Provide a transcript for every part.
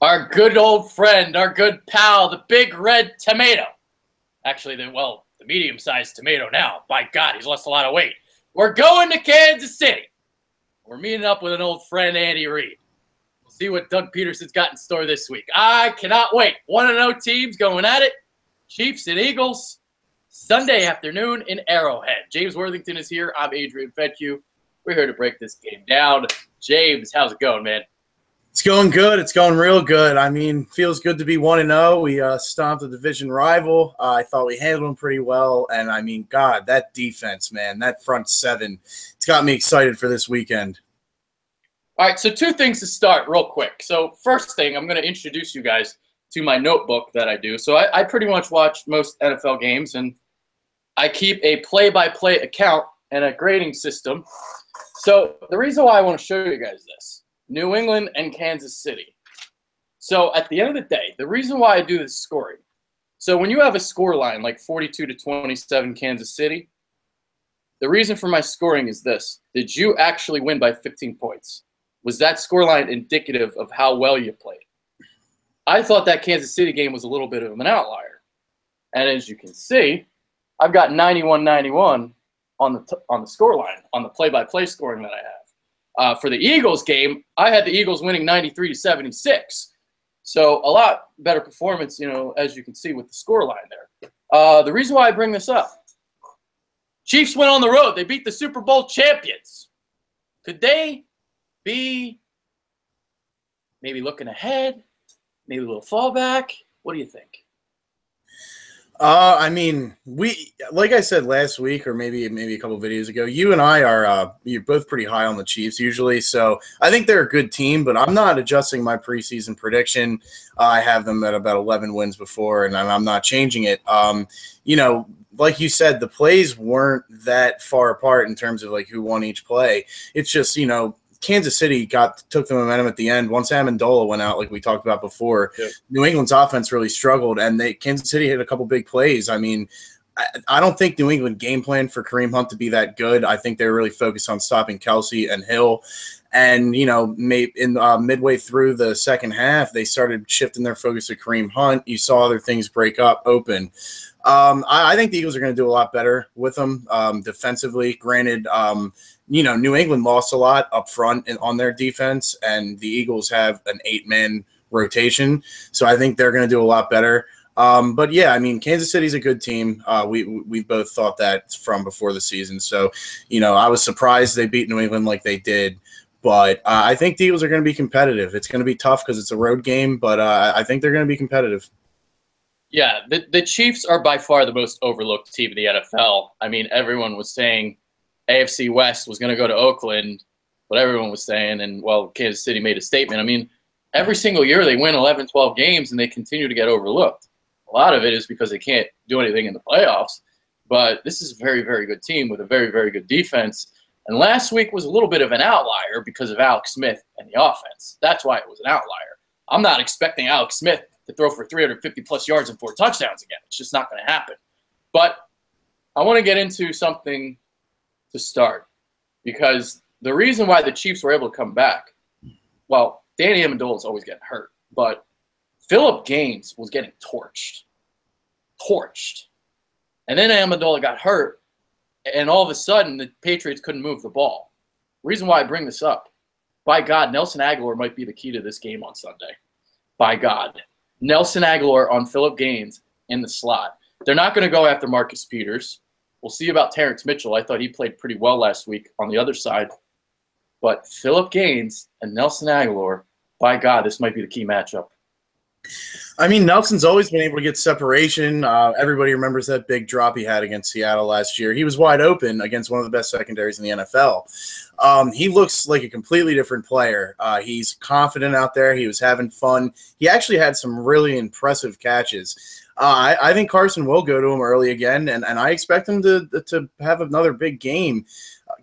Our good old friend, our good pal, the big red tomato. Actually, the medium-sized tomato now. By God, he's lost a lot of weight. We're going to Kansas City. We're meeting up with an old friend, Andy Reid. We'll see what Doug Pederson's got in store this week. I cannot wait. 1-0 teams going at it. Chiefs and Eagles. Sunday afternoon in Arrowhead. James Worthington is here. I'm Adrian Fedke. We're here to break this game down. James, how's it going, man? It's going good. It's going real good. I mean, feels good to be 1-0. We stomped a division rival. I thought we handled them pretty well. And, I mean, God, that defense, man, that front seven, it's got me excited for this weekend. All right, so two things to start real quick. So first thing, I'm going to introduce you guys to my notebook that I do. So I pretty much watch most NFL games, and I keep a play-by-play account and a grading system. So the reason why I want to show you guys this, New England and Kansas City. So at the end of the day, the reason why I do this scoring, so when you have a score line like 42-27 Kansas City, the reason for my scoring is this. Did you actually win by 15 points? Was that scoreline indicative of how well you played? I thought that Kansas City game was a little bit of an outlier. And as you can see, I've got 91-91 on the scoreline, on the play-by-play scoring that I have. For the Eagles game, I had the Eagles winning 93-76. So a lot better performance, as you can see with the scoreline there. The reason why I bring this up, Chiefs went on the road. They beat the Super Bowl champions. Could they be maybe looking ahead, maybe a little fallback? What do you think? I mean, like I said last week, or maybe a couple of videos ago, you and I are you're both pretty high on the Chiefs usually. So I think they're a good team, but I'm not adjusting my preseason prediction. I have them at about 11 wins before, and I'm not changing it. Like you said, the plays weren't that far apart in terms of like who won each play. It's just, Kansas City took the momentum at the end. Once Amendola went out, like we talked about before, yep. New England's offense really struggled, and Kansas City hit a couple big plays. I mean, I don't think New England game planned for Kareem Hunt to be that good. I think they were really focused on stopping Kelsey and Hill. And, midway through the second half, they started shifting their focus to Kareem Hunt. You saw other things break up open. I think the Eagles are going to do a lot better with them defensively. Granted, New England lost a lot up front on their defense, and the Eagles have an 8-man rotation. So I think they're going to do a lot better. But, yeah, I mean, Kansas City's a good team. We both thought that from before the season. So, I was surprised they beat New England like they did. But I think the Eagles are going to be competitive. It's going to be tough because it's a road game, but I think they're going to be competitive. Yeah, the Chiefs are by far the most overlooked team in the NFL. I mean, everyone was saying AFC West was going to go to Oakland, what everyone was saying, and, Kansas City made a statement. I mean, every single year they win 11, 12 games, and they continue to get overlooked. A lot of it is because they can't do anything in the playoffs, but this is a very, very good team with a very, very good defense. And last week was a little bit of an outlier because of Alex Smith and the offense. That's why it was an outlier. I'm not expecting Alex Smith to throw for 350-plus yards and 4 touchdowns again. It's just not going to happen. But I want to get into something to start, because the reason why the Chiefs were able to come back, Danny Amendola is always getting hurt, but Phillip Gaines was getting torched. And then Amendola got hurt, and all of a sudden the Patriots couldn't move the ball. The reason why I bring this up, by God, Nelson Agholor might be the key to this game on Sunday. By God. Nelson Agholor on Phillip Gaines in the slot. They're not going to go after Marcus Peters. We'll see about Terrence Mitchell. I thought he played pretty well last week on the other side. But Phillip Gaines and Nelson Agholor, by God, this might be the key matchup. I mean, Nelson's always been able to get separation. Everybody remembers that big drop he had against Seattle last year. He was wide open against one of the best secondaries in the NFL. He looks like a completely different player. He's confident out there. He was having fun. He actually had some really impressive catches. I think Carson will go to him early again, and I expect him to have another big game.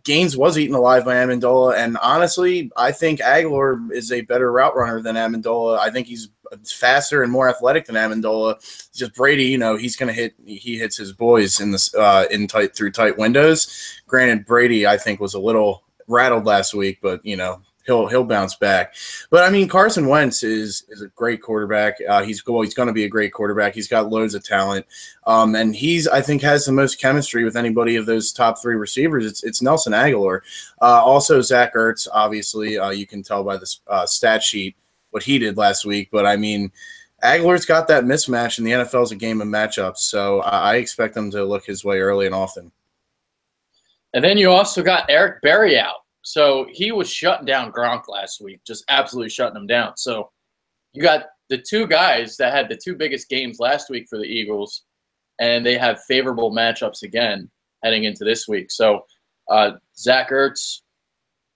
Gaines was eaten alive by Amendola, and honestly, I think Agholor is a better route runner than Amendola. I think he's faster and more athletic than Amendola. Just Brady, he's going to hit. He hits his boys through tight windows. Granted, Brady I think was a little rattled last week, but he'll bounce back. But I mean, Carson Wentz is a great quarterback. He's going to be a great quarterback. He's got loads of talent, and I think has the most chemistry with anybody of those top three receivers. It's Nelson Agholor, also Zach Ertz. Obviously, you can tell by the stat sheet what he did last week. But I mean, Agholor's got that mismatch, and the NFL is a game of matchups. So I expect him to look his way early and often. And then you also got Eric Berry out. So he was shutting down Gronk last week, just absolutely shutting him down. So you got the two guys that had the two biggest games last week for the Eagles, and they have favorable matchups again heading into this week. So Zach Ertz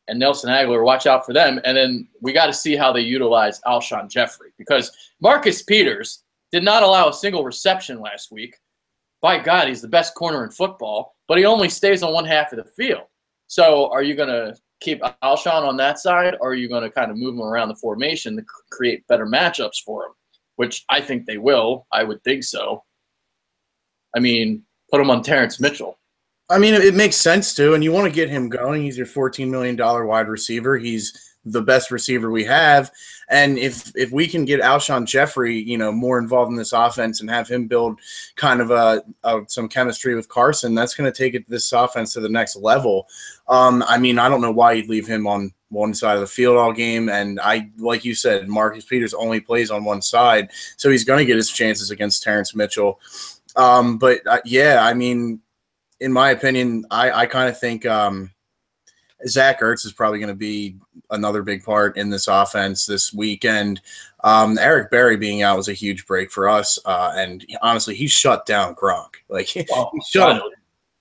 and Nelson Agholor, watch out for them. And then we got to see how they utilize Alshon Jeffery, because Marcus Peters did not allow a single reception last week. By God, he's the best corner in football, but he only stays on one half of the field. So are you going to keep Alshon on that side, or are you going to kind of move him around the formation to create better matchups for him, which I think they will. I would think so. I mean, put him on Terrence Mitchell. I mean, it makes sense, too, and you want to get him going. He's your $14 million wide receiver. He's the best receiver we have. And if we can get Alshon Jeffery, more involved in this offense and have him build kind of some chemistry with Carson, that's going to take this offense to the next level. I mean, I don't know why you'd leave him on one side of the field all game. And like you said, Marcus Peters only plays on one side, so he's going to get his chances against Terrence Mitchell. Yeah, I mean, in my opinion, I kind of think Zach Ertz is probably going to be another big part in this offense this weekend. Eric Berry being out was a huge break for us, and honestly, he shut down Gronk. Like he shut him.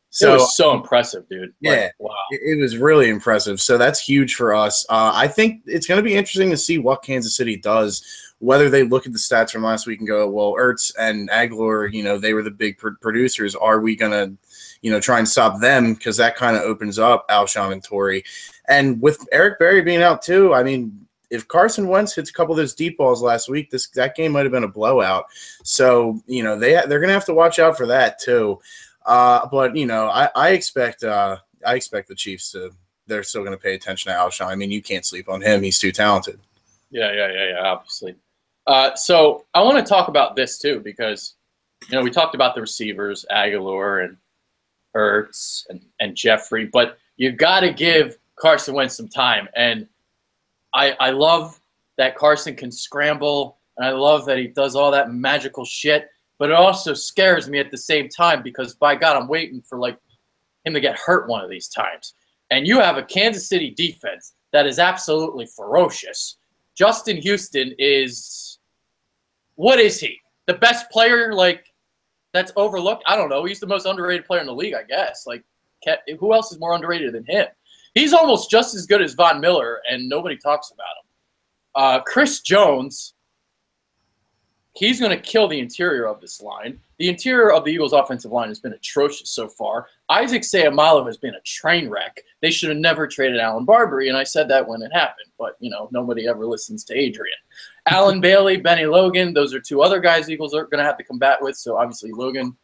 So, it was so impressive, dude. Yeah, wow. It was really impressive. So that's huge for us. I think it's going to be interesting to see what Kansas City does, whether they look at the stats from last week and go, well, Ertz and Agholor, they were the big producers. Are we going to try and stop them, because that kind of opens up Alshon and Torrey. And with Eric Berry being out too, I mean, if Carson Wentz hits a couple of those deep balls last week, that game might have been a blowout. So, they're going to have to watch out for that too. But I expect the Chiefs they're still going to pay attention to Alshon. I mean, you can't sleep on him. He's too talented. Yeah, obviously. So I want to talk about this too, because, we talked about the receivers, Agholor and Ertz and Jeffrey, but you got to give Carson Wentz some time. And I love that Carson can scramble, and I love that he does all that magical shit, but it also scares me at the same time, because by God, I'm waiting for him to get hurt one of these times. And you have a Kansas City defense that is absolutely ferocious. Justin Houston is, what is he? The best player that's overlooked? I don't know. He's the most underrated player in the league, I guess. Who else is more underrated than him? He's almost just as good as Von Miller, and nobody talks about him. Chris Jones, he's going to kill the interior of this line. The interior of the Eagles' offensive line has been atrocious so far. Isaac Seumalo has been a train wreck. They should have never traded Alan Barbery, and I said that when it happened. But, nobody ever listens to Adrian. Alan Bailey, Benny Logan, those are two other guys the Eagles are going to have to combat with. So, obviously, Logan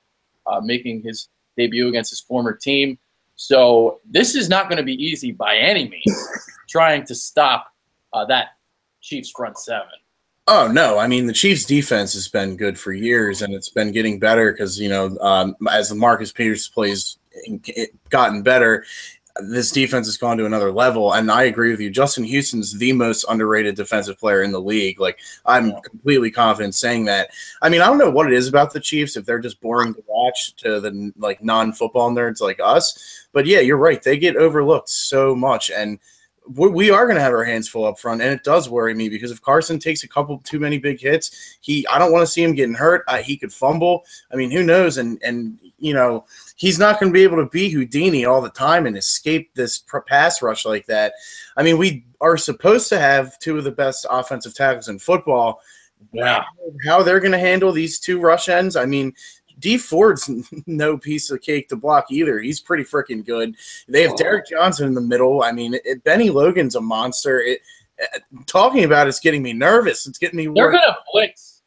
making his debut against his former team. So, this is not going to be easy by any means, trying to stop that Chiefs front seven. Oh, no. I mean, the Chiefs' defense has been good for years, and it's been getting better because, as the Marcus Peters plays gotten better, this defense has gone to another level. And I agree with you. Justin Houston's the most underrated defensive player in the league. I'm completely confident saying that. I mean, I don't know what it is about the Chiefs, if they're just boring to watch to the non-football nerds like us. But, yeah, you're right. They get overlooked so much. And we are going to have our hands full up front, and it does worry me, because if Carson takes a couple too many big hits, I don't want to see him getting hurt. He could fumble. I mean, who knows? And he's not going to be able to be Houdini all the time and escape this pass rush like that. I mean, we are supposed to have two of the best offensive tackles in football. Yeah. How they're going to handle these two rush ends, I mean, D Ford's no piece of cake to block either. He's pretty freaking good. They have Derek Johnson in the middle. I mean, Benny Logan's a monster. Talking about it's getting me nervous. It's getting me worried. They're going to blitz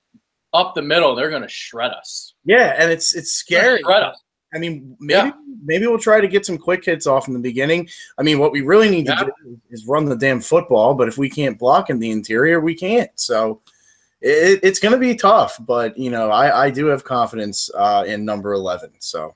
up the middle. They're going to shred us. Yeah, and it's scary. Shred us. I mean, maybe we'll try to get some quick hits off in the beginning. I mean, what we really need to do is run the damn football, but if we can't block in the interior, we can't. So it's going to be tough, but, I do have confidence in number 11. So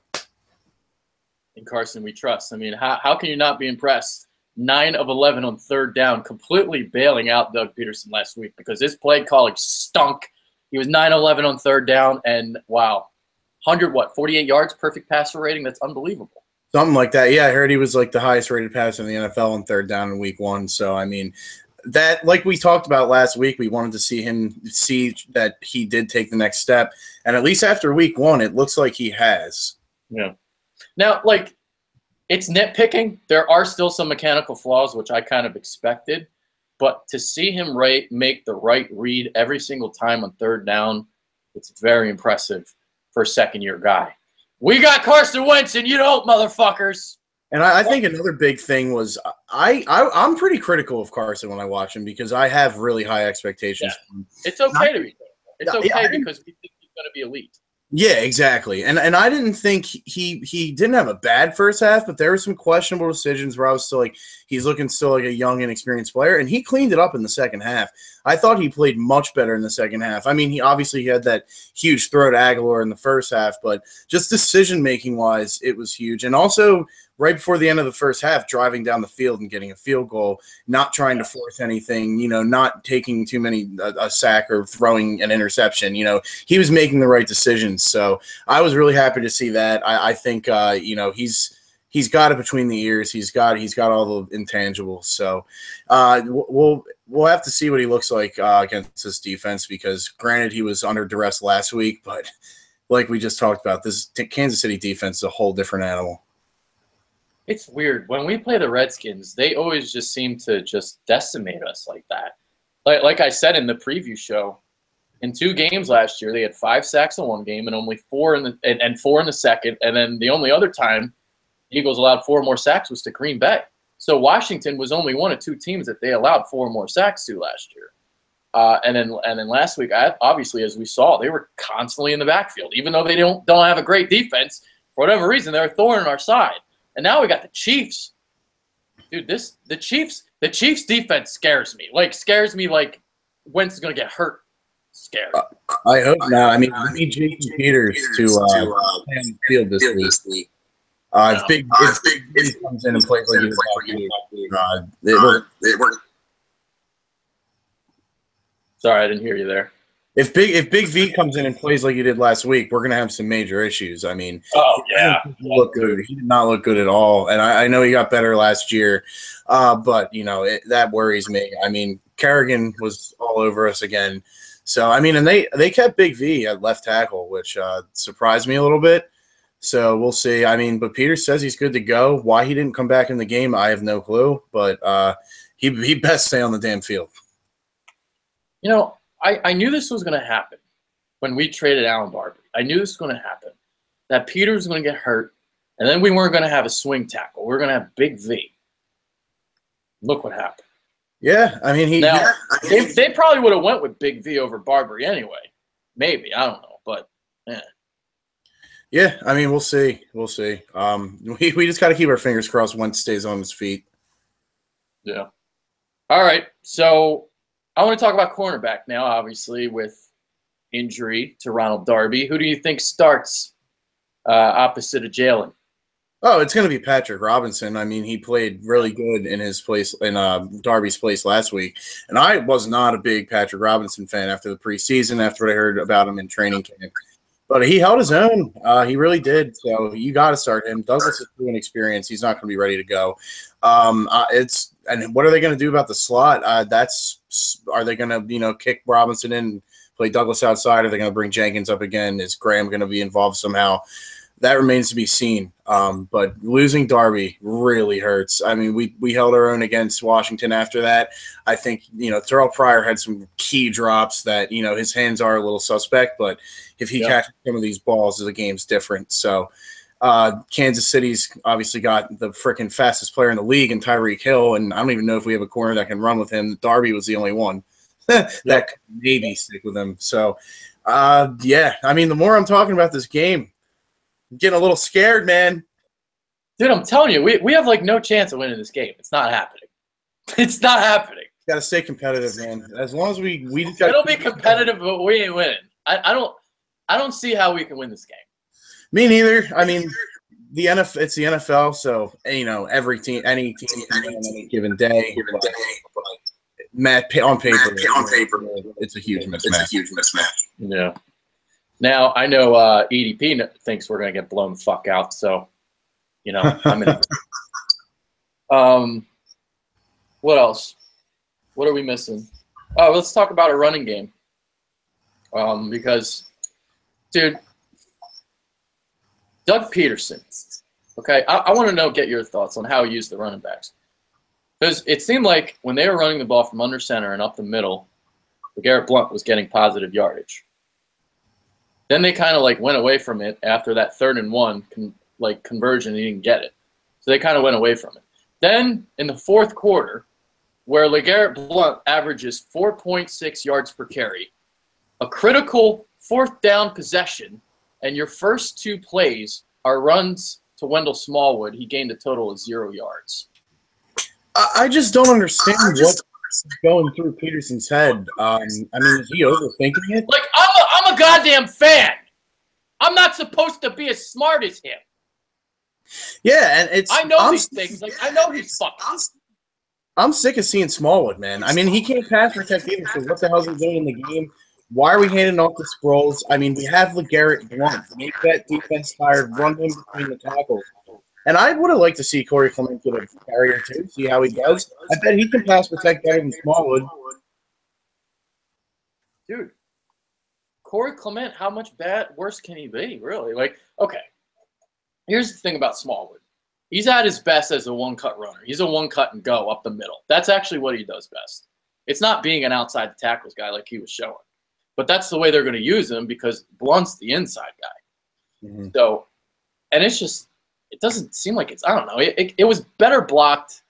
in Carson, we trust. I mean, how can you not be impressed? 9 of 11 on third down, completely bailing out Doug Pederson last week because his play calling stunk. He was 9-11 on third down, and wow. 48 yards, perfect passer rating. That's unbelievable. Something like that. Yeah, I heard he was like the highest rated passer in the NFL on third down in week 1. So, I mean, that, like we talked about last week, we wanted to see that he did take the next step. And at least after week 1, it looks like he has. Yeah. Now, like, it's nitpicking. There are still some mechanical flaws, which I kind of expected. But to see him make the right read every single time on third down, it's very impressive for a second-year guy. We got Carson Wentz, and you don't, motherfuckers. And I think another big thing was I'm pretty critical of Carson when I watch him because I have really high expectations for him. It's okay to be critical. It's okay because we think he's going to be elite. Yeah, exactly. And I didn't think he didn't have a bad first half, but there were some questionable decisions where I was still like, he's looking still like a young, inexperienced player, and he cleaned it up in the second half. I thought he played much better in the second half. I mean, he obviously had that huge throw to Agholor in the first half, but just decision-making wise, it was huge. And also, right before the end of the first half, driving down the field and getting a field goal, not trying to force anything, not taking too many a sack or throwing an interception. He was making the right decisions. So I was really happy to see that. I think he's got it between the ears. He's got all the intangibles. So we'll have to see what he looks like against this defense because, granted, he was under duress last week, but like we just talked about, this Kansas City defense is a whole different animal. It's weird. When we play the Redskins, they always just seem to just decimate us like that. Like I said in the preview show, in 2 games last year, they had 5 sacks in one game and only 4 in the second. And then the only other time the Eagles allowed 4 more sacks was to Green Bay. So Washington was only one of 2 teams that they allowed 4 more sacks to last year. And then last week, obviously, as we saw, they were constantly in the backfield. Even though they don't have a great defense, for whatever reason, they're a thorn in our side. And now we got the Chiefs. Dude, the Chiefs defense scares me. Like Wentz is going to get hurt. Scared. I hope not. I mean, I need Jason Peters to play on the field this week. If Big comes in and plays like he was Sorry, I didn't hear you there. If Big V comes in and plays like he did last week, we're going to have some major issues. I mean, he did not look good at all. And I know he got better last year, but, that worries me. I mean, Kerrigan was all over us again. So, I mean, and they kept Big V at left tackle, which surprised me a little bit. So we'll see. I mean, but Peter says he's good to go. Why he didn't come back in the game, I have no clue. But he best stay on the damn field. I knew this was going to happen when we traded Allen Barber. I knew this was going to happen, that Peter was going to get hurt, and then we weren't going to have a swing tackle. We were going to have Big V. Look what happened. Yeah, I mean, they probably would have went with Big V over Barber anyway. Maybe, I don't know, but yeah, I mean, we'll see. We'll see. We just got to keep our fingers crossed Wentz stays on his feet. Yeah. All right, so I want to talk about cornerback now, obviously, with injury to Ronald Darby. Who do you think starts opposite of Jalen? Oh, it's going to be Patrick Robinson. I mean, he played really good in his place, in Darby's place last week. And I was not a big Patrick Robinson fan after the preseason, after what I heard about him in training camp. But he held his own. He really did. So you got to start him. Douglas is too inexperienced. He's not going to be ready to go. And what are they going to do about the slot? Are they going to kick Robinson in and play Douglas outside? Are they going to bring Jenkins up again? Is Graham going to be involved somehow? That remains to be seen. But losing Darby really hurts. I mean, we held our own against Washington after that. I think, Terrell Pryor had some key drops that, his hands are a little suspect, but if he catches some of these balls, the game's different. So Kansas City's obviously got the freaking fastest player in the league in Tyreek Hill, and I don't even know if we have a corner that can run with him. Darby was the only one that could maybe stick with him. So, I mean, the more I'm talking about this game, getting a little scared, man. Dude, I'm telling you, we have like no chance of winning this game. It's not happening. It's not happening. Got to stay competitive, man. As long as we just it'll be competitive, but we ain't winning. I don't see how we can win this game. Me neither. I mean, it's the NFL, so every team, any team, on any given day. On paper, it's a huge mismatch. Yeah. Now I know EDP thinks we're gonna get blown the fuck out, so I'm in. What else? What are we missing? Oh, let's talk about a running game. Because, dude, Doug Pederson. Okay, I want to get your thoughts on how he used the running backs. Because it seemed like when they were running the ball from under center and up the middle, Garrett Blount was getting positive yardage. Then they kind of went away from it after that 3rd and 1 conversion. He didn't get it, so they kind of went away from it. Then in the 4th quarter, where LeGarrette Blount averages 4.6 yards per carry, a critical 4th down possession, and your first 2 plays are runs to Wendell Smallwood, he gained a total of 0 yards. I just don't understand what's going through Peterson's head. Is he overthinking it? I'm a goddamn fan. I'm not supposed to be as smart as him. Yeah, and I know these things. I know he's fucking. I'm sick of seeing Smallwood, man. I mean, he can't pass protect either, so what the hell is he doing in the game? Why are we handing off the Sproles? I mean, we have LeGarrette Blount. Make that defense tired. Run him between the tackles. And I would have liked to see Corey Clement get a carrier too, see how he does. I bet he can pass protect better than Smallwood. Dude, Corey Clement, how much worse can he be, really? Okay, here's the thing about Smallwood. He's at his best as a one-cut runner. He's a one-cut and go up the middle. That's actually what he does best. It's not being an outside tackles guy like he was showing. But that's the way they're going to use him because Blunt's the inside guy. Mm-hmm. So, and it's just, it doesn't seem like I don't know. It was better blocked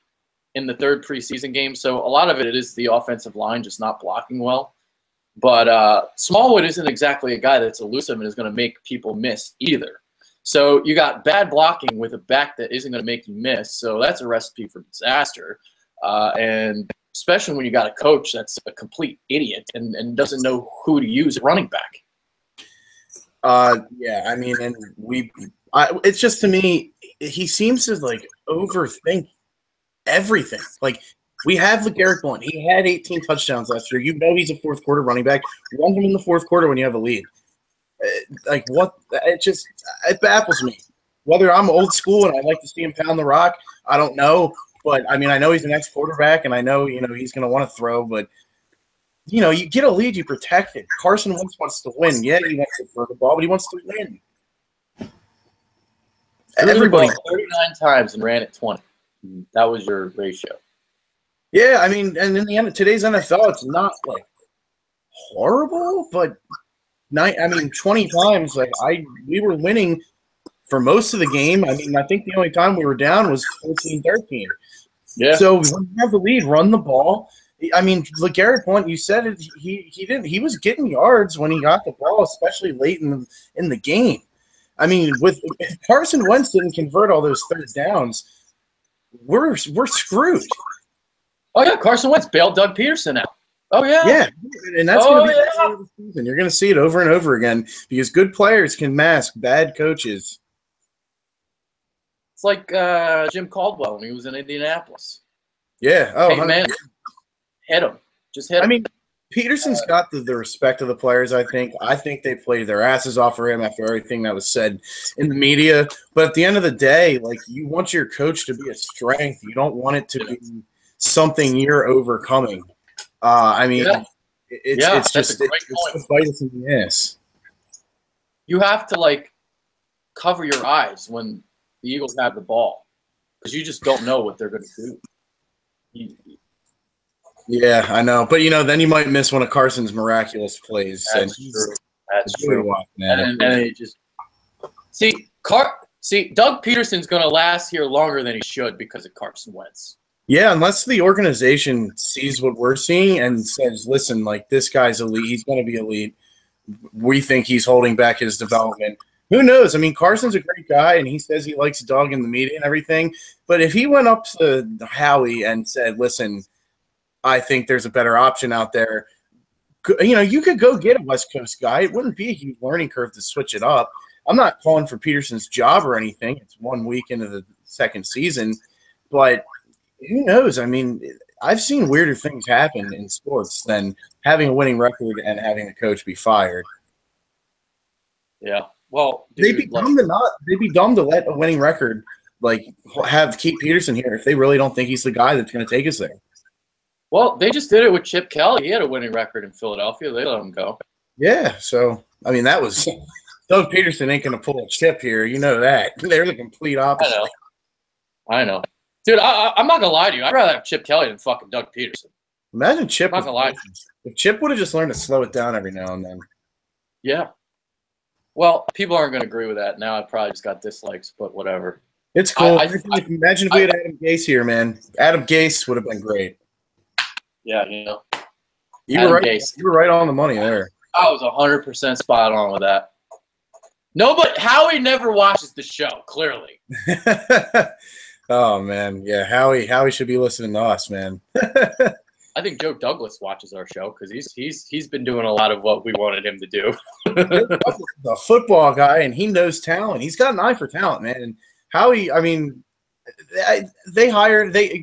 in the 3rd preseason game. So a lot of it is the offensive line just not blocking well. But Smallwood isn't exactly a guy that's elusive and is going to make people miss either. So you got bad blocking with a back that isn't going to make you miss. So that's a recipe for disaster. And especially when you got a coach that's a complete idiot and doesn't know who to use at running back. Yeah, I mean, and it's just, to me, he seems to overthink everything. We have LeGarrette Blount. He had 18 touchdowns last year. He's a 4th quarter running back. Run him in the 4th quarter when you have a lead. What? It baffles me. Whether I'm old school and I like to see him pound the rock, I don't know. But, I mean, I know he's an ex-quarterback, and I know, he's going to want to throw. But, you get a lead, you protect it. Carson Wentz wants to win. Yeah, he wants to throw the ball, but he wants to win. Everybody 39 times and ran it 20. That was your ratio. Yeah, I mean, and in the end of today's NFL, it's not, horrible, but 20 times, we were winning for most of the game. I mean, I think the only time we were down was 14-13. Yeah. So when you have the lead, run the ball. I mean, LeGarrette Blount, you said it. He didn't. He was getting yards when he got the ball, especially late in the game. I mean, if Carson Wentz didn't convert all those 3rd downs, we're screwed. Oh yeah, Carson Wentz bailed Doug Pederson out. Oh yeah. Yeah, and that's going to be the end of the season. You're going to see it over and over again because good players can mask bad coaches. It's like Jim Caldwell when he was in Indianapolis. Yeah. Oh, hey, man, hit him. Just hit him. I mean, Pederson's got the respect of the players, I think. I think they played their asses off for him after everything that was said in the media. But at the end of the day, you want your coach to be a strength. You don't want it to be something you're overcoming. It's just a bite us in the ass. You have to, cover your eyes when the Eagles have the ball because you just don't know what they're going to do. Yeah, I know. But, then you might miss one of Carson's miraculous plays. That's true. That's true. And it just – see, Doug Pederson's going to last here longer than he should because of Carson Wentz. Yeah, unless the organization sees what we're seeing and says, listen, this guy's elite. He's going to be elite. We think he's holding back his development. Who knows? I mean, Carson's a great guy, and he says he likes Doug in the media and everything. But if he went up to Howie and said, listen, I think there's a better option out there, you could go get a West Coast guy. It wouldn't be a huge learning curve to switch it up. I'm not calling for Pederson's job or anything. It's 1 week into the second season. But who knows? I mean, I've seen weirder things happen in sports than having a winning record and having a coach be fired. Yeah. Well, they'd be dumb to not. They'd be dumb to let a winning record keep Pederson here if they really don't think he's the guy that's going to take us there. Well, they just did it with Chip Kelly. He had a winning record in Philadelphia. They let him go. Yeah. So I mean, that was Doug Pederson ain't going to pull a chip here. You know that. They're the complete opposite. I know. Dude, I'm not gonna lie to you. I'd rather have Chip Kelly than fucking Doug Pederson. Imagine Chip. I'm not gonna lie to you. If Chip would have just learned to slow it down every now and then. Yeah. Well, people aren't going to agree with that. Now I probably just got dislikes, but whatever. It's cool. Imagine if we had Adam Gase here, man. Adam Gase would have been great. Yeah, You were right. Gase. You were right on the money there. I was 100% spot on with that. No, but Howie never watches the show, clearly. Oh, man. Yeah, Howie should be listening to us, man. I think Joe Douglas watches our show because he's been doing a lot of what we wanted him to do. A football guy, and he knows talent. He's got an eye for talent, man. And Howie, I mean,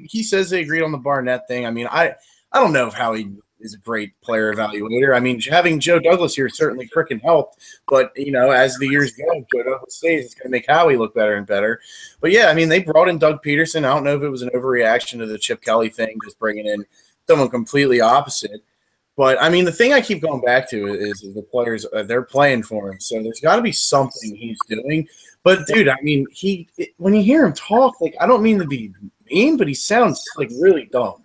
he says they agreed on the Barnett thing. I mean, I don't know if Howie is a great player evaluator. I mean, having Joe Douglas here certainly freaking helped. But, as the years go, Joe Douglas stays, it's going to make Howie look better and better. But, yeah, I mean, they brought in Doug Pederson. I don't know if it was an overreaction to the Chip Kelly thing, just bringing in someone completely opposite. But, I mean, the thing I keep going back to is the players, they're playing for him. So there's got to be something he's doing. But, dude, I mean, when you hear him talk, I don't mean to be mean, but he sounds, really dumb.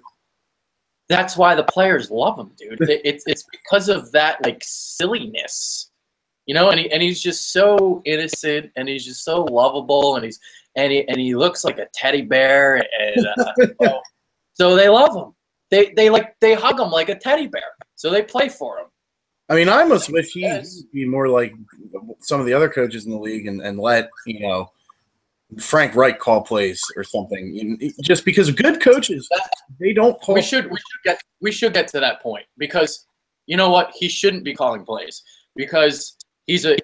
That's why the players love him, dude. It's because of that, silliness. And he's just so innocent, and he's just so lovable, and he looks like a teddy bear, and so they love him. They hug him like a teddy bear, so they play for him. I mean, I almost wish he'd be more like some of the other coaches in the league and let Frank Reich call plays or something. Just because good coaches, they don't call. We should get to that point because you know what? He shouldn't be calling plays because he's a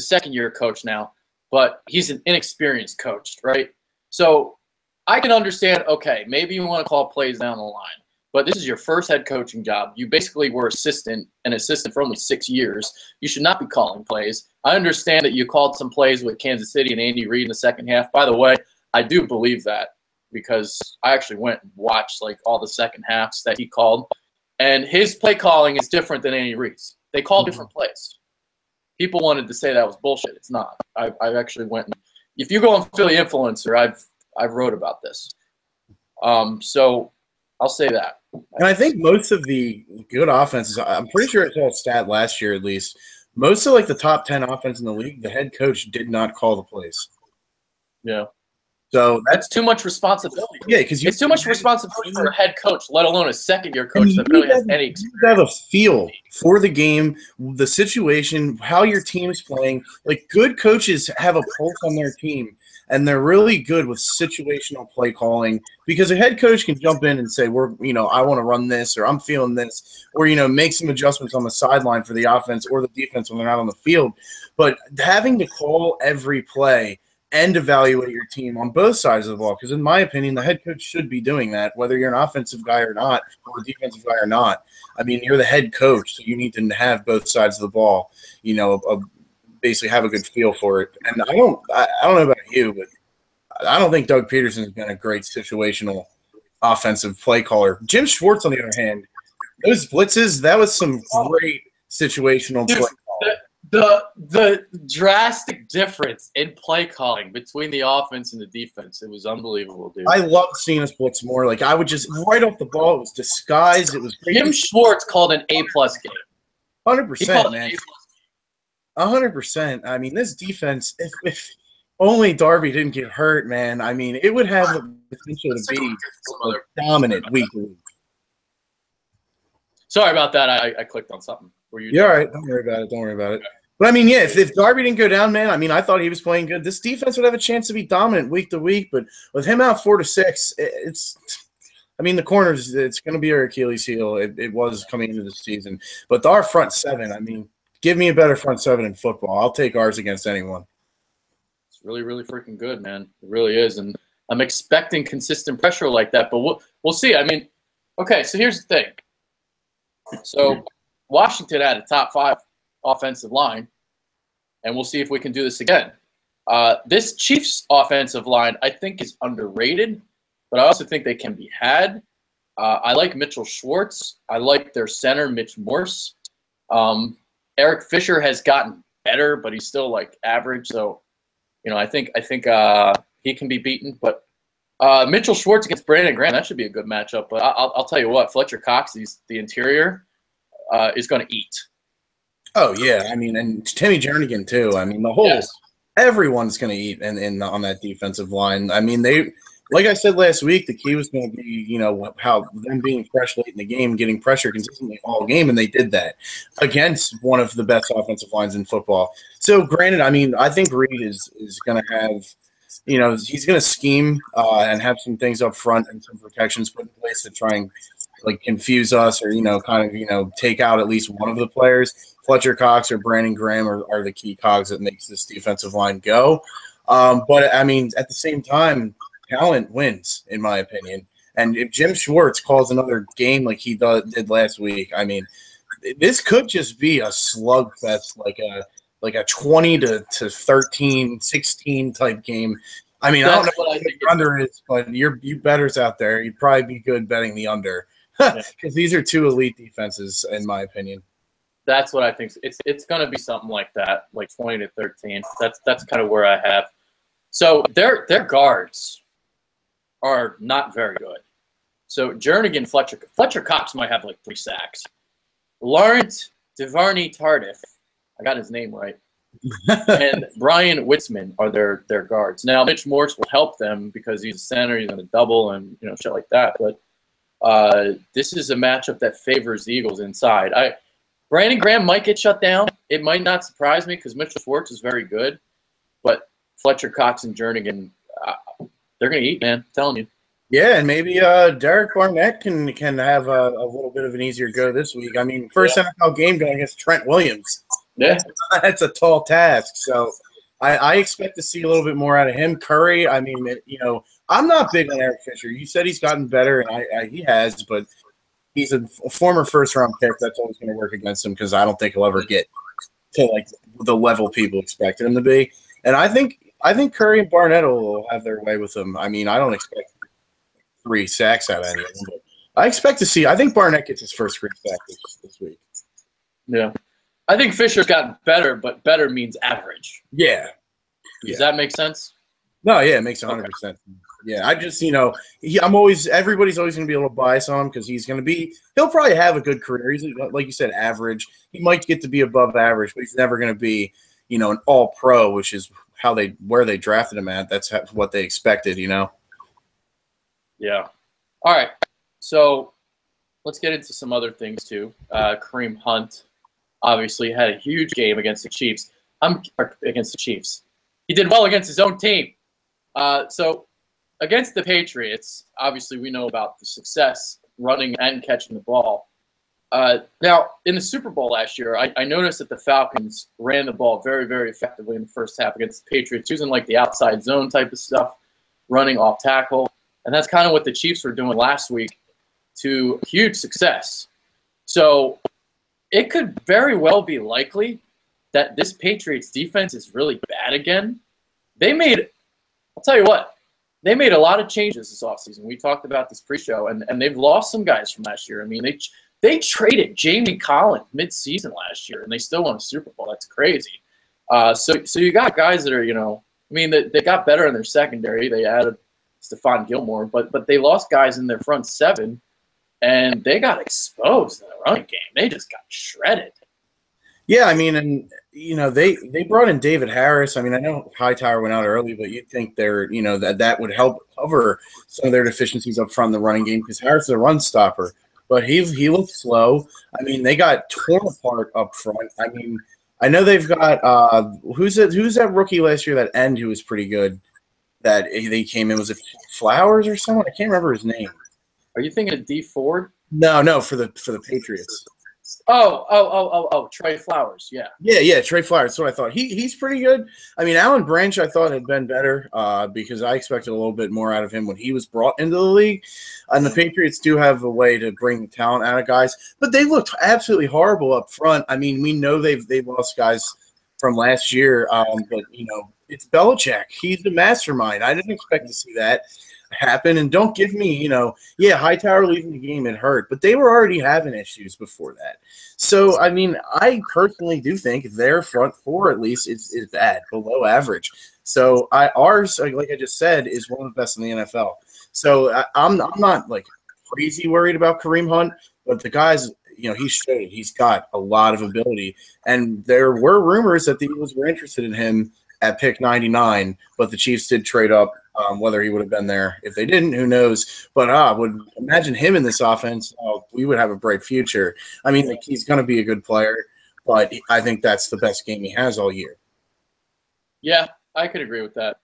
second-year coach now, but he's an inexperienced coach, right? So I can understand, okay, maybe you want to call plays down the line, but this is your first head coaching job. You basically were an assistant for only 6 years. You should not be calling plays. I understand that you called some plays with Kansas City and Andy Reid in the second half. By the way, I do believe that because I actually went and watched all the second halves that he called, and his play calling is different than Andy Reid's. They call different plays. People wanted to say that was bullshit. It's not. I actually went and if you go on Philly Influencer, I've wrote about this. So I'll say that. And I think most of the good offenses, I'm pretty sure I saw a stat last year at least, most of the top 10 offense in the league, the head coach did not call the plays. Yeah. So that's too much responsibility. Yeah, because it's too much responsibility for a head coach, let alone a second-year coach that really has any experience. You have a feel for the game, the situation, how your team is playing. Good coaches have a pulse on their team, and they're really good with situational play calling because a head coach can jump in and say, I want to run this, or I'm feeling this, or, make some adjustments on the sideline for the offense or the defense when they're not on the field. But having to call every play and evaluate your team on both sides of the ball, because in my opinion, the head coach should be doing that, whether you're an offensive guy or not, or a defensive guy or not. I mean, you're the head coach, so you need to have both sides of the ball, basically have a good feel for it. And I don't know about you, but I don't think Doug Pederson has been a great situational offensive play caller. Jim Schwartz, on the other hand, those blitzes, that was some great situational play calling. The drastic difference in play calling between the offense and the defense, it was unbelievable, dude. I loved seeing us blitz more. I would just right off the ball, it was disguised. It was great. Jim Schwartz called an A+ game. 100%, man. 100%. I mean, this defense, if only Darby didn't get hurt, man, I mean, it would have the potential to be dominant week. Sorry about that. I clicked on something. You're all right. Don't worry about it. But I mean, yeah, if Darby didn't go down, man, I mean, I thought he was playing good. This defense would have a chance to be dominant week to week, but with him out 4 to 6, I mean, the corners, it's going to be our Achilles heel. It was coming into the season. But our front seven, I mean, give me a better front seven in football. I'll take ours against anyone. It's really, really freaking good, man. It really is. And I'm expecting consistent pressure like that, but we'll see. I mean, okay, so here's the thing. So Washington had a top 5 offensive line, and we'll see if we can do this again. This Chiefs offensive line, I think, is underrated, but I also think they can be had. I like Mitchell Schwartz. I like their center, Mitch Morse. Eric Fisher has gotten better, but he's still like average. So, I think he can be beaten. But Mitchell Schwartz against Brandon Graham, that should be a good matchup. But I'll tell you what, Fletcher Cox, the interior, is going to eat. Oh yeah, I mean, and Timmy Jernigan too. I mean, everyone's going to eat on that defensive line. I mean, like I said last week, the key was going to be, how them being fresh late in the game, getting pressure consistently all game, and they did that against one of the best offensive lines in football. So, granted, I mean, I think Reed is going to have, he's going to scheme and have some things up front and some protections put in place to try and confuse us or take out at least one of the players. Fletcher Cox or Brandon Graham are the key cogs that makes this defensive line go. But I mean, at the same time, talent wins, in my opinion. And if Jim Schwartz calls another game like he did last week, I mean, this could just be a slugfest, like a 20 to 13, 16 type game. I mean, I don't know what the under is, but you bettors out there, you'd probably be good betting the under because these are 2 elite defenses, in my opinion. That's what I think. It's going to be something like that, like 20 to 13. That's kind of where I have. So their guards are not very good. So Jernigan, Fletcher Cox might have like 3 sacks. Laurent Duvernay-Tardif, I got his name right, and Brian Witzman are their guards. Now Mitch Morse will help them because he's a center, he's going to double and shit like that. But this is a matchup that favors the Eagles inside. Brandon Graham might get shut down. It might not surprise me because Mitchell Schwartz is very good, but Fletcher Cox and Jernigan, they're going to eat, man. I'm telling you. Yeah, and maybe Derek Barnett can have a little bit of an easier go this week. I mean, first NFL game going against Trent Williams. Yeah. That's a tall task. So I expect to see a little bit more out of him. Curry, I mean, I'm not big on Eric Fisher. You said he's gotten better, and he has, but he's a former first-round pick. That's always going to work against him because I don't think he'll ever get to the level people expected him to be. And I think Curry and Barnett will have their way with him. I mean, I don't expect 3 sacks out of any of them, but I expect to see. I think Barnett gets his first 3 sacks this week. Yeah, I think Fisher's gotten better, but better means average. Yeah. Does that make sense? No, yeah, it makes 100%. Okay. Yeah, I just everybody's always going to be a little biased on him because he'll probably have a good career. He's, like you said, average. He might get to be above average, but he's never going to be, an all-pro, which is where they drafted him at. That's what they expected, Yeah. All right. So let's get into some other things too. Kareem Hunt obviously had a huge game against the Chiefs. He did well against his own team. So against the Patriots, obviously we know about the success running and catching the ball. Now, in the Super Bowl last year, I noticed that the Falcons ran the ball very, very effectively in the first half against the Patriots, using the outside zone type of stuff, running off tackle. And that's kind of what the Chiefs were doing last week to huge success. So it could very well be likely that this Patriots defense is really bad again. I'll tell you what, they made a lot of changes this offseason. We talked about this pre-show, and they've lost some guys from last year. I mean, they traded Jamie Collins mid-season last year, and they still won a Super Bowl. That's crazy. So you got guys that are, they got better in their secondary. They added Stephon Gilmore, but they lost guys in their front 7, and they got exposed in the running game. They just got shredded. Yeah, I mean, and they brought in David Harris. I mean, I know Hightower went out early, but you'd think that would help cover some of their deficiencies up front in the running game because Harris is a run stopper, but he looked slow. I mean, they got torn apart up front. I mean, I know they've got who's that rookie last year, that end, who was pretty good, that they came in, was it Flowers or someone? I can't remember his name. Are you thinking of D Ford? No, for the Patriots. Trey Flowers, yeah. Yeah, Trey Flowers. That's what I thought. He's pretty good. I mean, Alan Branch, I thought, had been better because I expected a little bit more out of him when he was brought into the league. And the Patriots do have a way to bring the talent out of guys, but they looked absolutely horrible up front. I mean, we know they've lost guys from last year, but it's Belichick. He's the mastermind. I didn't expect to see that happen. And don't give me, Hightower leaving the game, it hurt, but they were already having issues before that. So, I mean, I personally do think their front four, at least, is bad, below average. So ours, like I just said, is one of the best in the NFL. So I'm not like crazy worried about Kareem Hunt, but the guy's, he showed it. He's got a lot of ability. And there were rumors that the Eagles were interested in him at pick 99, but the Chiefs did trade up. Whether he would have been there if they didn't, who knows? But I would imagine him in this offense, we would have a bright future. I mean, he's going to be a good player, but I think that's the best game he has all year. Yeah, I could agree with that.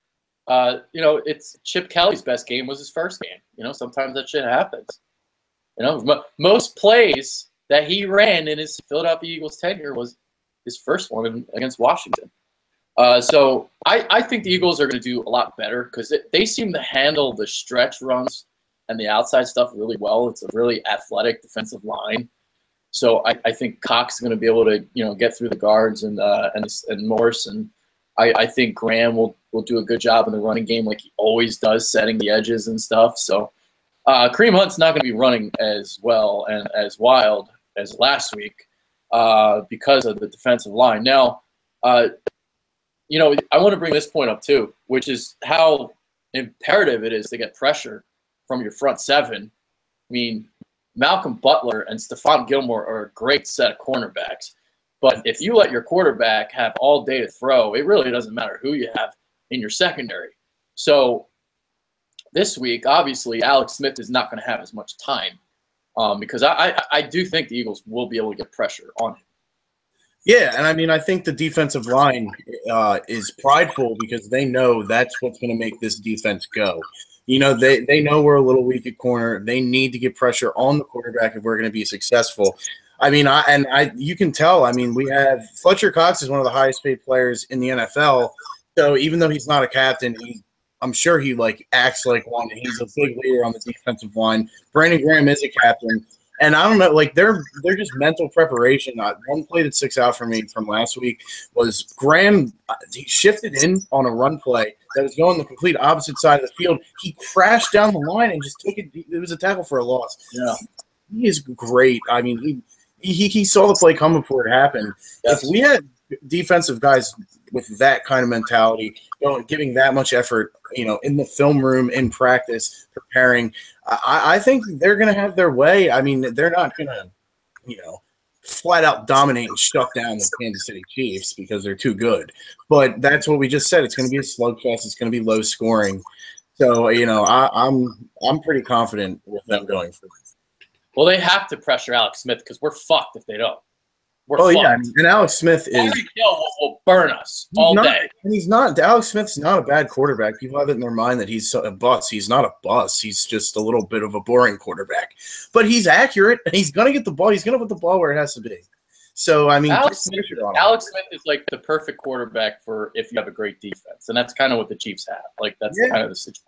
It's Chip Kelly's best game was his first game. Sometimes that shit happens. Most plays that he ran in his Philadelphia Eagles tenure was his first one against Washington. So I think the Eagles are going to do a lot better because they seem to handle the stretch runs and the outside stuff really well. It's a really athletic defensive line. So I think Cox is going to be able to get through the guards and Morse, and I think Graham will do a good job in the running game like he always does, setting the edges and stuff. So Kareem Hunt's not going to be running as well and as wild as last week because of the defensive line. Now, I want to bring this point up too, which is how imperative it is to get pressure from your front seven. I mean, Malcolm Butler and Stephon Gilmore are a great set of cornerbacks, but if you let your quarterback have all day to throw, it really doesn't matter who you have in your secondary. So this week, obviously, Alex Smith is not going to have as much time because I do think the Eagles will be able to get pressure on him. Yeah, and I mean, I think the defensive line is prideful because they know that's what's going to make this defense go. They know we're a little weak at corner. They need to get pressure on the quarterback if we're going to be successful. I mean, you can tell. I mean, we have Fletcher Cox is one of the highest paid players in the NFL. So even though he's not a captain, I'm sure he acts like one. He's a big leader on the defensive line. Brandon Graham is a captain. And I don't know, they're just mental preparation. One play that sticks out for me from last week was Graham. He shifted in on a run play that was going the complete opposite side of the field. He crashed down the line and just took it. It was a tackle for a loss. Yeah, he is great. I mean, he saw the play coming before it happened. Yes. If we had defensive guys with that kind of mentality, giving that much effort, in the film room, in practice, preparing, I think they're going to have their way. I mean, they're not going to, flat out dominate and shut down the Kansas City Chiefs because they're too good. But that's what we just said. It's going to be a slugfest. It's going to be low scoring. So, I'm pretty confident with them going for it. Well, they have to pressure Alex Smith because we're fucked if they don't. Yeah, and Alex Smith is will burn us all day. And he's not. Alex Smith's not a bad quarterback. People have it in their mind that he's a bust. He's not a bust. He's just a little bit of a boring quarterback. But he's accurate, and he's going to get the ball. He's going to put the ball where it has to be. So, I mean, Alex Smith is like the perfect quarterback for if you have a great defense, and that's kind of what the Chiefs have. That's kind of the situation.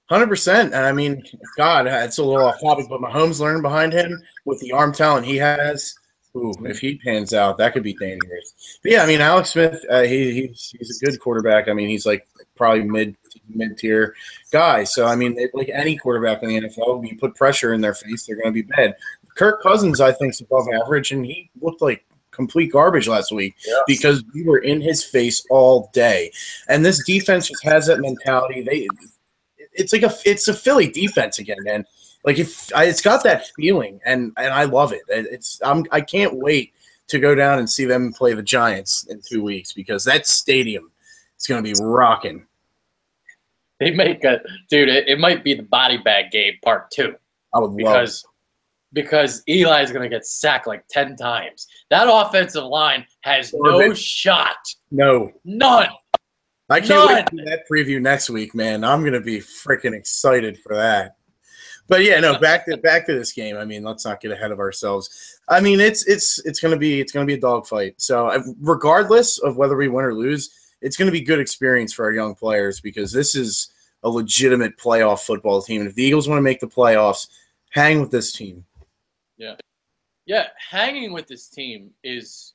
100%. And I mean, God, it's a little off topic, but Mahomes learned behind him with the arm talent he has. Ooh, if he pans out, that could be dangerous. But yeah, I mean, Alex Smith, he's a good quarterback. I mean, he's probably mid-tier guy. So I mean, like any quarterback in the NFL, when you put pressure in their face, they're going to be bad. Kirk Cousins, I think, is above average, and he looked like complete garbage last week because we were in his face all day. And this defense just has that mentality. It's a Philly defense again, man. It's got that feeling, and I love it. I can't wait to go down and see them play the Giants in 2 weeks because that stadium is going to be rocking. They make it might be the body bag game part 2. I would love it. because Eli's going to get sacked like 10 times. That offensive line has no shot. No. None. I can't wait for that preview next week, man. I'm going to be freaking excited for that. But yeah, no, back to this game. I mean, let's not get ahead of ourselves. I mean, it's going to be a dogfight. So regardless of whether we win or lose, it's going to be good experience for our young players because this is a legitimate playoff football team. And if the Eagles want to make the playoffs, hang with this team. Yeah, hanging with this team is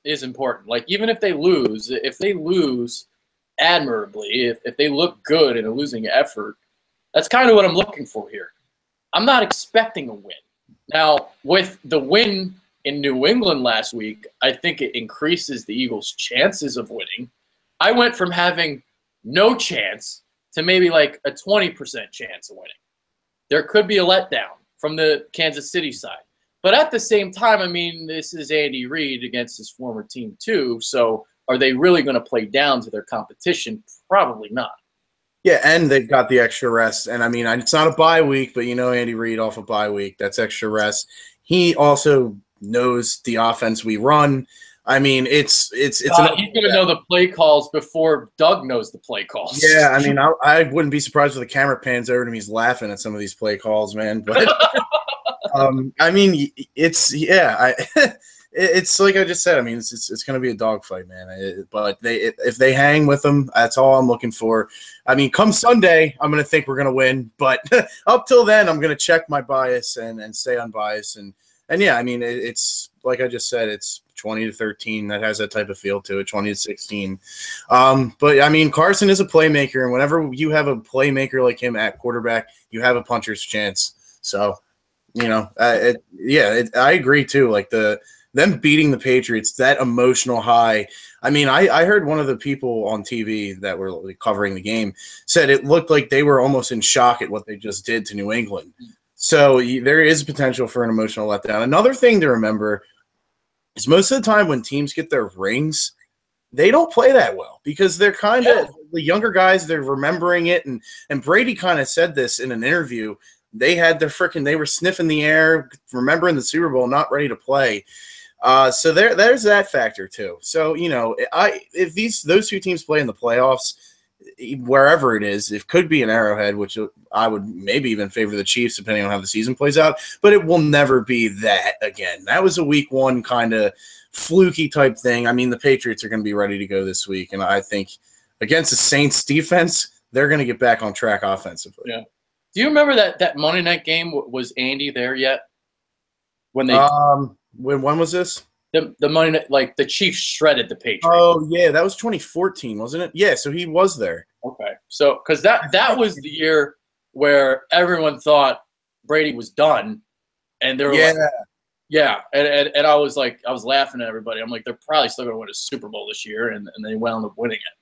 important. Like, even if they lose admirably, if they look good in a losing effort, that's kind of what I'm looking for here. I'm not expecting a win. Now, with the win in New England last week, I think it increases the Eagles' chances of winning. I went from having no chance to maybe like a 20% chance of winning. There could be a letdown from the Kansas City side. But at the same time, I mean, this is Andy Reid against his former team too. So are they really going to play down to their competition? Probably not. Yeah, and they've got the extra rest. And, I mean, it's not a bye week, but Andy Reid off a bye week. That's extra rest. He also knows the offense we run. I mean, it's he's going to know the play calls before Doug knows the play calls. Yeah, I mean, I wouldn't be surprised if the camera pans over to him. He's laughing at some of these play calls, man. But I mean, it's like I just said. I mean, it's going to be a dogfight, man. But if they hang with them, that's all I'm looking for. I mean, come Sunday, I'm going to think we're going to win. But up till then, I'm going to check my bias and stay unbiased. And yeah, I mean, it's like I just said, it's 20-13. That has that type of feel to it. 20-16. But I mean, Carson is a playmaker, and whenever you have a playmaker like him at quarterback, you have a puncher's chance. So. I agree too. Like them beating the Patriots, that emotional high. I mean, I heard one of the people on TV that were covering the game said it looked like they were almost in shock at what they just did to New England. So there is potential for an emotional letdown. Another thing to remember is most of the time when teams get their rings, they don't play that well because they're kind of the younger guys. They're remembering it, and Brady kind of said this in an interview. They were sniffing the air, remembering the Super Bowl, not ready to play. So there's that factor too. So, if those two teams play in the playoffs, wherever it is, it could be an Arrowhead, which I would maybe even favor the Chiefs depending on how the season plays out, but it will never be that again. That was a week one kind of fluky type thing. I mean, the Patriots are going to be ready to go this week. And I think against the Saints defense, they're going to get back on track offensively. Yeah. Do you remember that Monday night game? Was Andy there yet? When was this? The Monday night, like the Chiefs shredded the Patriots. Oh yeah, that was 2014, wasn't it? Yeah, so he was there. Okay, so because that was the year where everyone thought Brady was done, and they were and I was laughing at everybody. I'm like, they're probably still going to win a Super Bowl this year, and they wound up winning it.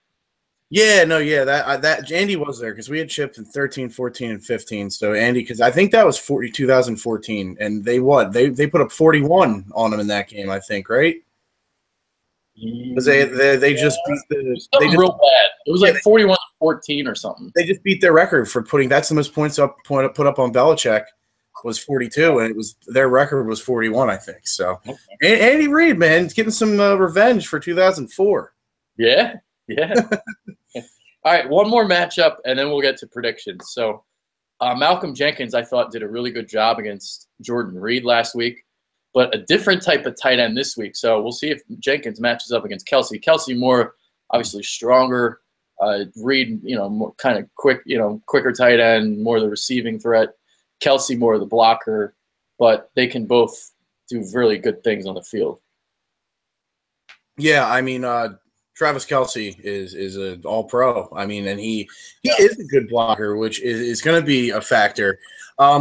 Yeah, no, yeah, that Andy was there because we had chipped in 13, 14, and 15. So Andy, because I think that was 2014, and they put up 41 on him in that game, I think, right? Because they just beat real bad. It was like 41-14 or something. They just beat their record for that's the most points put up on Belichick was 42, and it was their record was 41, I think. So Andy Reid, man, is getting some revenge for 2004. Yeah. All right, one more matchup, and then we'll get to predictions. So Malcolm Jenkins, I thought, did a really good job against Jordan Reed last week, but a different type of tight end this week. So we'll see if Jenkins matches up against Kelsey. Kelsey more obviously stronger. Reed, more kind of quick, quicker tight end, more the receiving threat. Kelsey more of the blocker, but they can both do really good things on the field. Yeah, I mean, Travis Kelce is an all-pro. I mean, and he is a good blocker, which is going to be a factor. I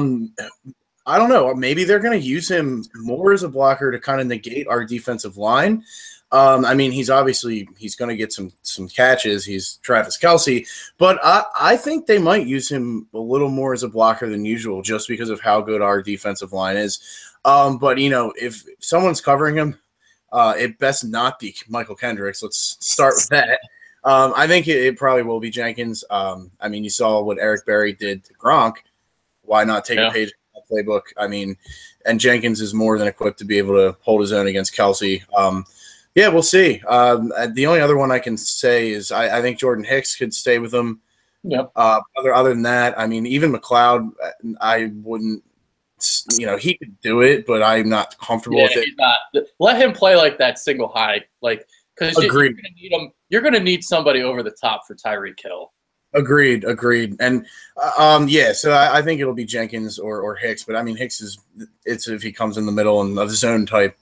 don't know. Maybe they're going to use him more as a blocker to kind of negate our defensive line. I mean, he's going to get some catches. He's Travis Kelce. But I think they might use him a little more as a blocker than usual just because of how good our defensive line is. But, if someone's covering him, it best not be Michael Kendricks. Let's start with that. I think it probably will be Jenkins. I mean, you saw what Eric Berry did to Gronk. Why not take a page from playbook. I mean, and Jenkins is more than equipped to be able to hold his own against Kelsey. Yeah, we'll see. The only other one I can say is I think Jordan Hicks could stay with him. Yep. Other than that, I mean, even McLeod, I wouldn't. He could do it, but I'm not comfortable with it. He's not. Let him play like that single high, because you're gonna need him. You're gonna need somebody over the top for Tyreek Hill. Agreed. And so I think it'll be Jenkins or Hicks, but I mean Hicks it's if he comes in the middle and of his own type,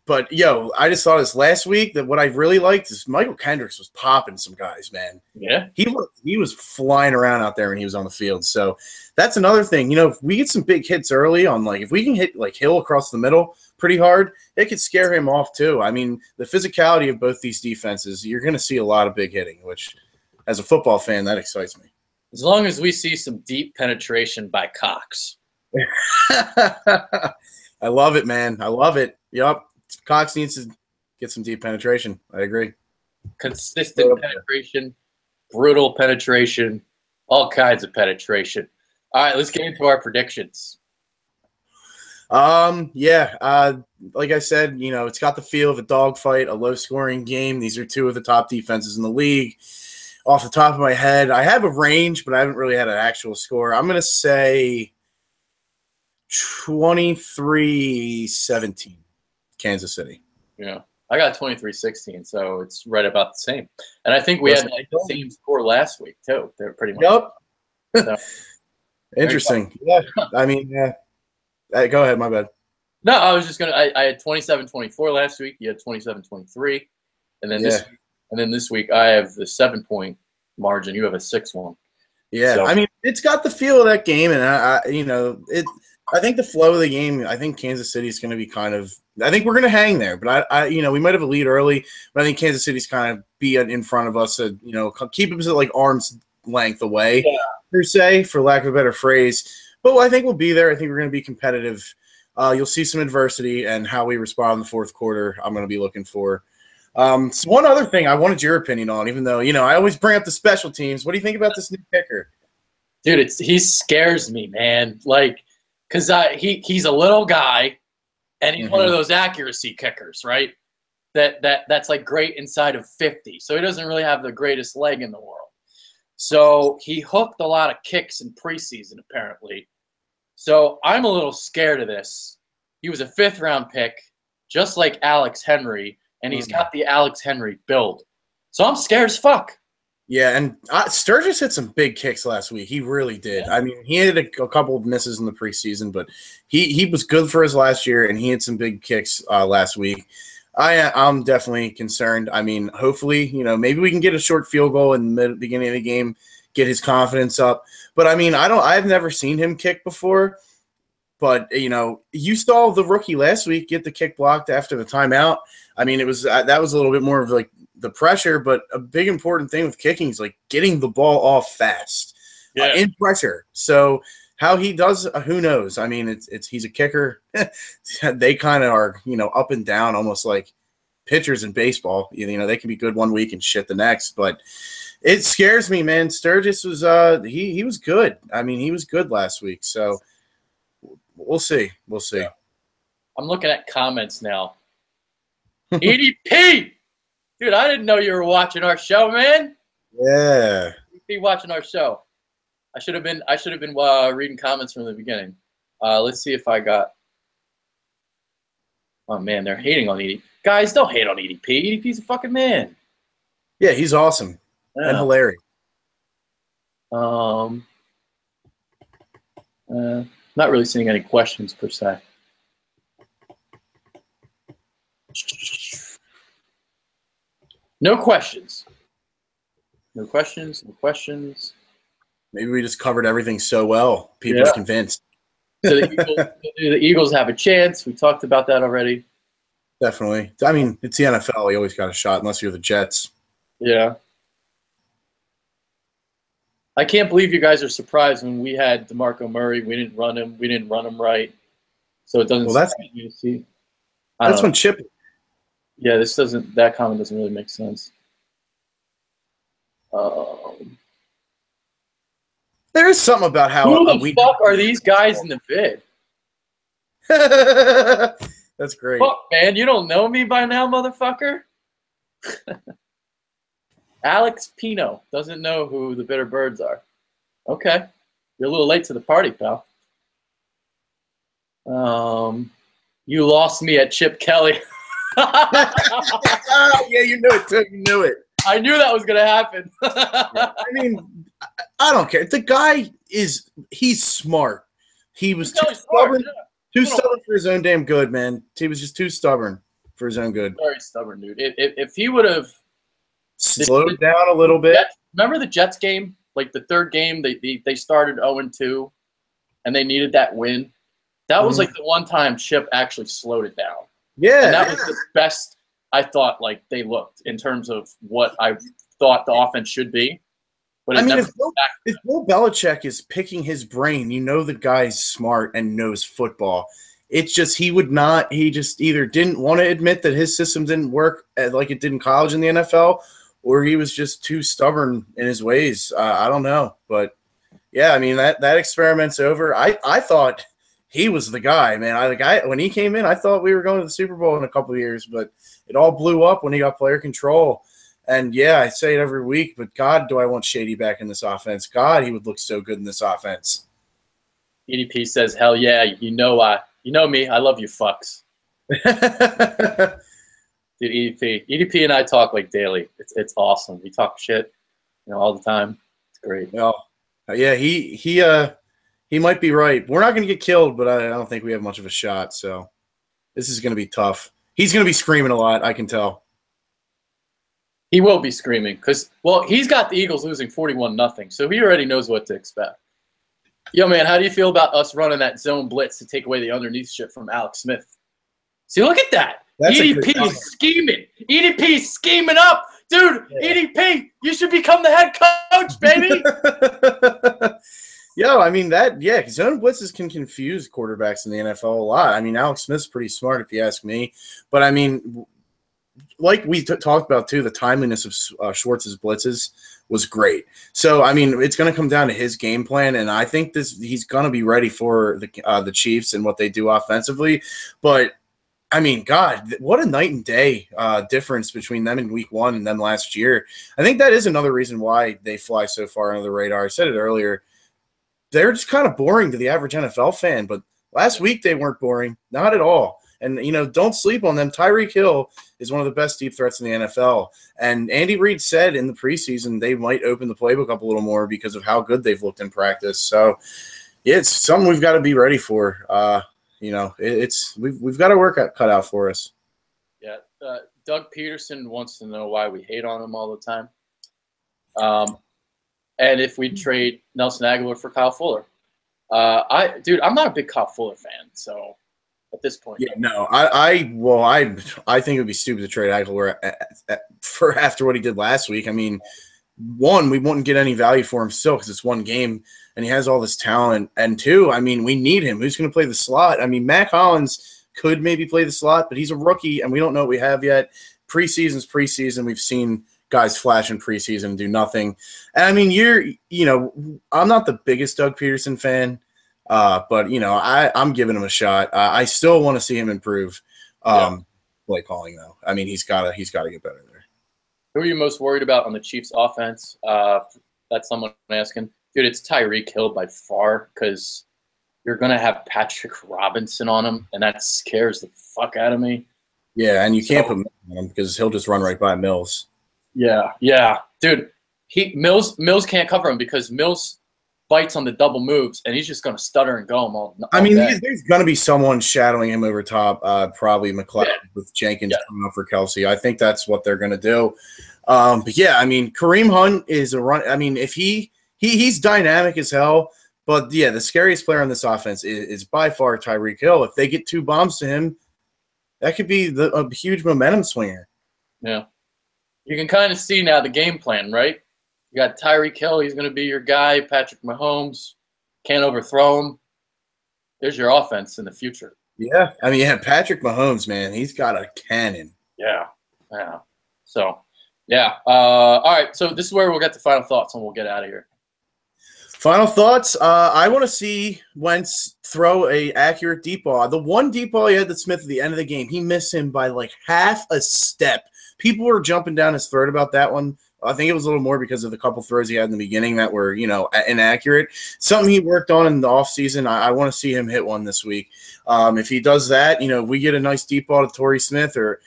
But I just saw this last week that what I really liked is Michael Kendricks was popping some guys, man. Yeah, he was flying around out there when he was on the field. So that's another thing. If we get some big hits early on, like if we can hit like Hill across the middle pretty hard, it could scare him off too. I mean, the physicality of both these defenses, you're going to see a lot of big hitting, which as a football fan, that excites me. As long as we see some deep penetration by Cox. I love it, man. I love it. Yup. Cox needs to get some deep penetration. I agree. Consistent penetration, brutal penetration, all kinds of penetration. All right, let's get into our predictions. Like I said, it's got the feel of a dogfight, a low-scoring game. These are two of the top defenses in the league. Off the top of my head, I have a range, but I haven't really had an actual score. I'm going to say 23-17, Kansas City. Yeah, I got 23-16, so it's right about the same. And I think we had the same score last week, too. They're pretty much. Yep. So, interesting. Yeah, I mean, yeah. Go ahead, my bad. No, I was just going to – I had 27-24 last week. You had 27-23. And then this week I have the 7-point margin. You have a 6-1. Yeah, so, I mean, it's got the feel of that game, and I think the flow of the game. I think Kansas City is going to be kind of. I think we're going to hang there, but we might have a lead early, but I think Kansas City's kind of be in front of us. Keep us at like arm's length away, per se, for lack of a better phrase. But I think we'll be there. I think we're going to be competitive. You'll see some adversity, and how we respond in the fourth quarter, I'm going to be looking for. So one other thing I wanted your opinion on, even though, I always bring up the special teams. What do you think about this new kicker? Dude, he scares me, man. Like, because he's a little guy, and he's one of those accuracy kickers, right? That's like great inside of 50. So he doesn't really have the greatest leg in the world. So he hooked a lot of kicks in preseason, apparently. So I'm a little scared of this. He was a 5th-round pick, just like Alex Henry, and he's got the Alex Henry build. So I'm scared as fuck. Yeah, and Sturgis hit some big kicks last week. He really did. Yeah. I mean, he had a couple of misses in the preseason, but he was good for his last year, and he had some big kicks last week. I'm definitely concerned. I mean, hopefully, maybe we can get a short field goal in the beginning of the game, get his confidence up. But I mean, I've never seen him kick before. But you saw the rookie last week get the kick blocked after the timeout. I mean, it was that was a little bit more of like the pressure, but a big important thing with kicking is like getting the ball off fast in pressure. So how he does, who knows? I mean, he's a kicker. They kind of are, up and down, almost like pitchers in baseball. They can be good one week and shit the next. But it scares me, man. Sturgis was he was good. I mean, he was good last week. So we'll see. We'll see. I'm looking at comments now. EDP, dude, I didn't know you were watching our show, man. Yeah, EDP watching our show. I should have been reading comments from the beginning. Let's see if I got. Oh man, they're hating on EDP. Guys, don't hate on EDP. EDP's a fucking man. Yeah, he's awesome and hilarious. Not really seeing any questions per se. No questions. No questions. No questions. Maybe we just covered everything so well. People are convinced. So the Eagles have a chance. We talked about that already. Definitely. I mean, it's the NFL. You always got a shot unless you're the Jets. Yeah. I can't believe you guys are surprised when we had DeMarco Murray. We didn't run him. We didn't run him right. So it doesn't surprise me to see. That's when Chip. Yeah, that comment doesn't really make sense. There is something about how Who the fuck are these guys in the vid? That's great. Fuck, man, you don't know me by now, motherfucker? Alex Pino doesn't know who the Bitter Birds are. Okay. You're a little late to the party, pal. You lost me at Chip Kelly. Yeah, you knew it too. You knew it. I knew that was gonna happen. I mean, I don't care. The guy he's smart. He was too stubborn. Too stubborn for his own damn good, man. He was just too stubborn for his own good. Very stubborn, dude. If he would have slowed down a little bit. Remember the Jets game? Like the third game, they started 0-2, and they needed that win. That was like the one time Chip actually slowed it down. Yeah. And that was the best I thought like they looked in terms of what I thought the offense should be. But I mean, if Bill Belichick is picking his brain, you know the guy's smart and knows football. It's just he just either didn't want to admit that his system didn't work like it did in college in the NFL, or he was just too stubborn in his ways. I don't know. But, yeah, I mean, that experiment's over. I thought he was the guy, man. When he came in, I thought we were going to the Super Bowl in a couple of years, but it all blew up when he got player control. And, yeah, I say it every week, but, God, do I want Shady back in this offense. God, he would look so good in this offense. EDP says, hell yeah, you know me. I love you fucks. Dude, EDP and I talk like daily. It's awesome. We talk shit, all the time. It's great. Oh, yeah, he might be right. We're not going to get killed, but I don't think we have much of a shot. So this is going to be tough. He's going to be screaming a lot, I can tell. He will be screaming because, he's got the Eagles losing 41-0, so he already knows what to expect. Yo, man, how do you feel about us running that zone blitz to take away the underneath shit from Alex Smith? See, look at that. EDP is scheming. EDP is scheming up. Dude, yeah. EDP, you should become the head coach, baby. Yo, I mean, zone blitzes can confuse quarterbacks in the NFL a lot. I mean, Alex Smith's pretty smart if you ask me. But, I mean, like we talked about, too, the timeliness of Schwartz's blitzes was great. So, I mean, it's going to come down to his game plan, and I think he's going to be ready for the Chiefs and what they do offensively. But, I mean, God, what a night and day difference between them in week one and them last year. I think that is another reason why they fly so far under the radar. I said it earlier. They're just kind of boring to the average NFL fan, but last week they weren't boring, not at all. And, don't sleep on them. Tyreek Hill is one of the best deep threats in the NFL. And Andy Reid said in the preseason they might open the playbook up a little more because of how good they've looked in practice. So, yeah, it's something we've got to be ready for. We've got our work cut out for us. Yeah, Doug Pederson wants to know why we hate on him all the time. And if we trade Nelson Agholor for Kyle Fuller. I'm not a big Kyle Fuller fan, so at this point. Yeah, no. I think it would be stupid to trade Agholor for after what he did last week. I mean, one, we wouldn't get any value for him still because it's one game and he has all this talent. And two, I mean, we need him. Who's going to play the slot? I mean, Mac Hollins could maybe play the slot, but he's a rookie and we don't know what we have yet. Preseason's preseason. We've seen guys flash in preseason and do nothing. And I mean, I'm not the biggest Doug Pederson fan, but I'm giving him a shot. I still want to see him improve. Play calling though. I mean, he's got to get better there. Who are you most worried about on the Chiefs offense? That's someone asking. Dude, it's Tyreek Hill by far because you're going to have Patrick Robinson on him, and that scares the fuck out of me. Yeah, and you can't put Mills on him because he'll just run right by Mills. Yeah. Dude, Mills can't cover him because Mills bites on the double moves, and he's just going to stutter and go him all I mean, there's going to be someone shadowing him over top, probably McLeod with Jenkins coming up for Kelsey. I think that's what they're going to do. But, yeah, I mean, Kareem Hunt is a run. I mean, if he's dynamic as hell, but, yeah, the scariest player on this offense is by far Tyreek Hill. If they get two bombs to him, that could be a huge momentum swinger. Yeah. You can kind of see now the game plan, right? You got Tyreek Hill. He's going to be your guy. Patrick Mahomes can't overthrow him. There's your offense in the future. Yeah. I mean, Patrick Mahomes, man, he's got a cannon. Yeah. So, yeah. All right. So this is where we'll get the final thoughts and we'll get out of here. Final thoughts. I want to see Wentz throw a accurate deep ball. The one deep ball he had to Smith at the end of the game, he missed him by like half a step. People were jumping down his throat about that one. I think it was a little more because of the couple throws he had in the beginning that were, inaccurate. Something he worked on in the offseason. I want to see him hit one this week. If he does that, we get a nice deep ball to Torrey Smith or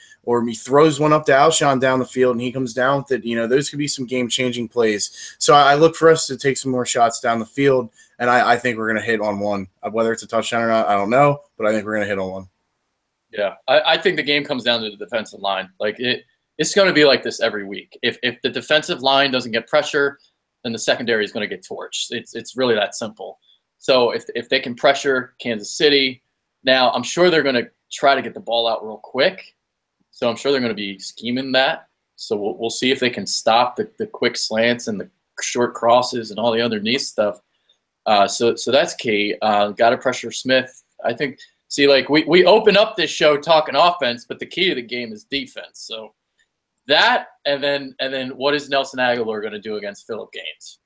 he throws one up to Alshon down the field and he comes down with it, those could be some game-changing plays. So I look for us to take some more shots down the field, and I think we're going to hit on one. Whether it's a touchdown or not, I don't know, but I think we're going to hit on one. Yeah, I think the game comes down to the defensive line. It's going to be like this every week. If the defensive line doesn't get pressure, then the secondary is going to get torched. It's really that simple. So if they can pressure Kansas City, now I'm sure they're going to try to get the ball out real quick. So I'm sure they're going to be scheming that. So we'll see if they can stop the quick slants and the short crosses and all the underneath stuff. So that's key. Got to pressure Smith. I think. See, we open up this show talking offense, but the key to the game is defense. So that, and then what is Nelson Agholor going to do against Phillip Gaines?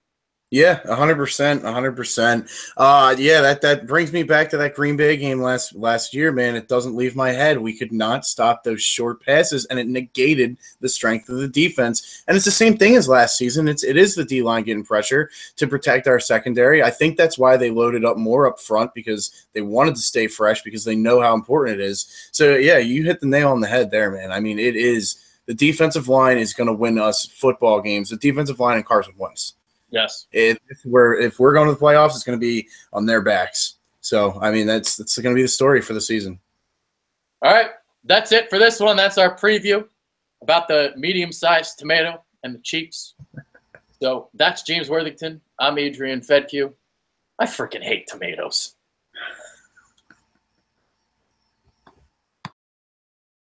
Yeah, 100%, 100%. Yeah, that brings me back to that Green Bay game last year, man. It doesn't leave my head. We could not stop those short passes, and it negated the strength of the defense. And it's the same thing as last season. It is the D-line getting pressure to protect our secondary. I think that's why they loaded up more up front, because they wanted to stay fresh, because they know how important it is. So, yeah, you hit the nail on the head there, man. I mean, it is – the defensive line is going to win us football games. The defensive line and Carson Wentz. Yes. If we're going to the playoffs, it's going to be on their backs. So, I mean, that's going to be the story for the season. All right. That's it for this one. That's our preview about the medium-sized tomato and the Chiefs. So that's James Worthington. I'm Adrian Fedke. I freaking hate tomatoes.